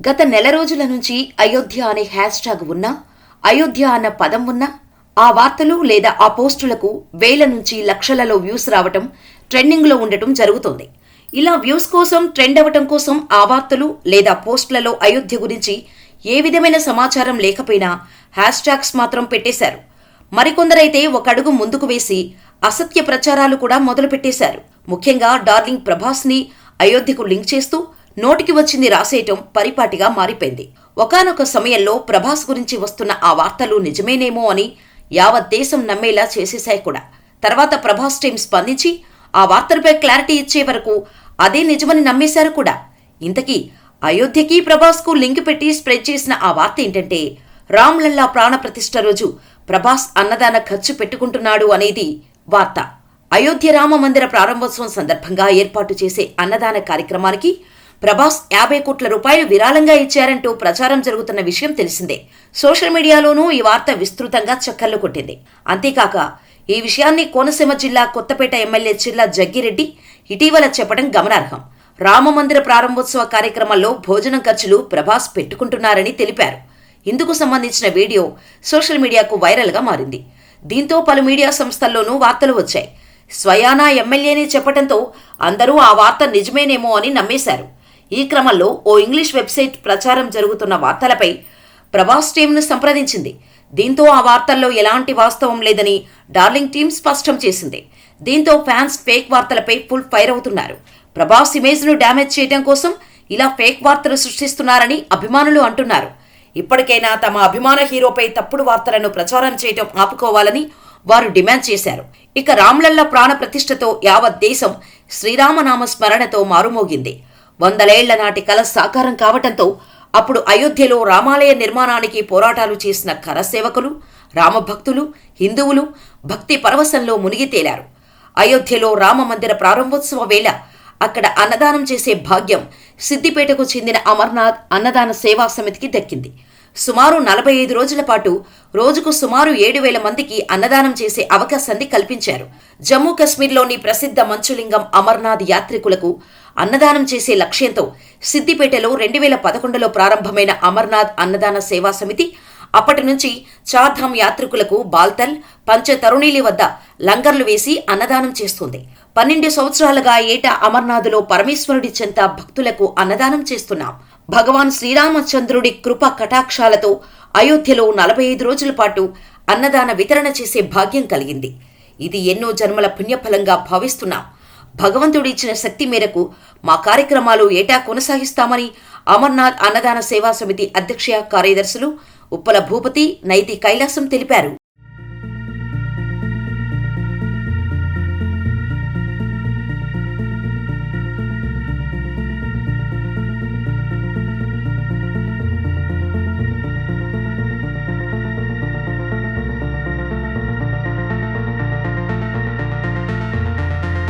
గత నెల రోజుల నుంచి అయోధ్య అనే హ్యాష్ ట్యాగ్ ఉన్నా, అయోధ్య అన్న పదం ఉన్నా, ఆ వార్తలు లేదా ఆ పోస్టులకు వేల నుంచి లక్షలలో వ్యూస్ రావటం, ట్రెండింగ్లో ఉండటం జరుగుతోంది. ఇలా వ్యూస్ కోసం, ట్రెండ్ అవ్వటం కోసం ఆ వార్తలు లేదా పోస్టులలో అయోధ్య గురించి ఏ విధమైన సమాచారం లేకపోయినా హ్యాష్ ట్యాగ్స్ మాత్రం పెట్టేశారు. మరికొందరైతే ఒక అడుగు ముందుకు వేసి అసత్య ప్రచారాలు కూడా మొదలుపెట్టేశారు. ముఖ్యంగా డార్లింగ్ ప్రభాస్ని అయోధ్యకు లింక్ చేస్తూ నోటికి వచ్చింది రాసేయటం పరిపాటిగా మారిపోయింది. ఒకానొక సమయంలో ప్రభాస్ గురించి వస్తున్న ఆ వార్తలు నిజమేనేమో అని యావత్ దేశం నమ్మేలా చేసేశాయి కూడా. తర్వాత ప్రభాస్ టీం స్పందించి ఆ వార్తలపై క్లారిటీ ఇచ్చే వరకు అదే నిజమని నమ్మేశారు కూడా. ఇంతకీ అయోధ్యకి ప్రభాస్కు లింక్ పెట్టి స్ప్రెడ్ చేసిన ఆ వార్త ఏంటంటే, రామ్లల్లా ప్రాణప్రతిష్ఠ రోజు ప్రభాస్ అన్నదాన ఖర్చు పెట్టుకుంటున్నాడు అనేది వార్త. అయోధ్య రామ మందిర ప్రారంభోత్సవం సందర్భంగా ఏర్పాటు చేసే అన్నదాన కార్యక్రమానికి ప్రభాస్ 50 కోట్ల రూపాయలు విరాళంగా ఇచ్చారంటూ ప్రచారం జరుగుతున్న విషయం తెలిసిందే. సోషల్ మీడియాలోనూ ఈ వార్త విస్తృతంగా చక్కర్లు కొట్టింది. అంతేకాక ఈ విషయాన్ని కోనసీమ జిల్లా కొత్తపేట ఎమ్మెల్యే చిర్ల జగ్గిరెడ్డి ఇటీవల చెప్పడం గమనార్హం. రామమందిర ప్రారంభోత్సవ కార్యక్రమంలో భోజనం ఖర్చులు ప్రభాస్ పెట్టుకుంటున్నారని తెలిపారు. ఇందుకు సంబంధించిన వీడియో సోషల్ మీడియాకు వైరల్గా మారింది. దీంతో పలు మీడియా సంస్థల్లోనూ వార్తలు వచ్చాయి. స్వయానా ఎమ్మెల్యేనే చెప్పడంతో అందరూ ఆ వార్త నిజమేనేమో అని నమ్మేశారు. ఈ క్రమంలో ఓ ఇంగ్లీష్ వెబ్సైట్ ప్రచారం జరుగుతున్న వార్తలపై ప్రభాస్ టీంను సంప్రదించింది. దీంతో ఆ వార్తల్లో ఎలాంటి వాస్తవం లేదని డార్లింగ్ టీం స్పష్టం చేసింది. దీంతో ఫ్యాన్స్ ఫేక్ వార్తలపై ఫుల్ ఫైర్ అవుతున్నారు. ప్రభాస్ ఇమేజ్ను డ్యామేజ్ చేయడం కోసం ఇలా ఫేక్ వార్తలు సృష్టిస్తున్నారని అభిమానులు అంటున్నారు. ఇప్పటికైనా తమ అభిమాన హీరోపై తప్పుడు వార్తలను ప్రచారం చేయడం ఆపుకోవాలని వారు డిమాండ్ చేశారు. ఇక రామ్లల్లా ప్రాణ ప్రతిష్ఠతో యావత్ దేశం శ్రీరామనామ స్మరణతో మారుమోగింది. 100 ఏళ్ల నాటి కల సాకారం కావటంతో అప్పుడు అయోధ్యలో రామాలయ నిర్మాణానికి పోరాటాలు చేసిన కరసేవకులు, రామభక్తులు, హిందువులు భక్తి పరవశంలో మునిగి తేలారు. అయోధ్యలో రామమందిర ప్రారంభోత్సవ వేళ అక్కడ అన్నదానం చేసే భాగ్యం సిద్దిపేటకు చెందిన అమర్నాథ్ అన్నదాన సేవా సమితికి దక్కింది. సుమారు 45 రోజుల పాటు రోజుకు సుమారు 7,000 మందికి అన్నదానం చేసే అవకాశాన్ని కల్పించారు. జమ్మూ కశ్మీర్లోని ప్రసిద్ధ మంచులింగం అమర్నాథ్ యాత్రికులకు అన్నదానం చేసే లక్ష్యంతో సిద్దిపేటలో 2011లో ప్రారంభమైన అమర్నాథ్ అన్నదాన సేవా సమితి అప్పటి నుంచి చార్ధామ్ యాత్రికులకు బాల్తల్, పంచతరుణీలి వద్ద లంగర్లు వేసి అన్నదానం చేస్తుంది. 12 సంవత్సరాలుగా ఏటా అమర్నాథ్లో పరమేశ్వరుడి చెంత భక్తులకు అన్నదానం చేస్తున్నాం. భగవాన్ శ్రీరామచంద్రుడి కృప కటాక్షాలతో అయోధ్యలో 45 రోజుల పాటు అన్నదాన వితరణ చేసే భాగ్యం కలిగింది. ఇది ఎన్నో జన్మల పుణ్యఫలంగా భావిస్తున్నాం. భగవంతుడు ఇచ్చిన శక్తి మేరకు మా కార్యక్రమాలు ఏటా కొనసాగిస్తామని అమర్నాథ్ అన్నదాన సేవా సమితి అధ్యక్ష కార్యదర్శులు ఉప్పల భూపతి, నైతి కైలాసం తెలిపారు.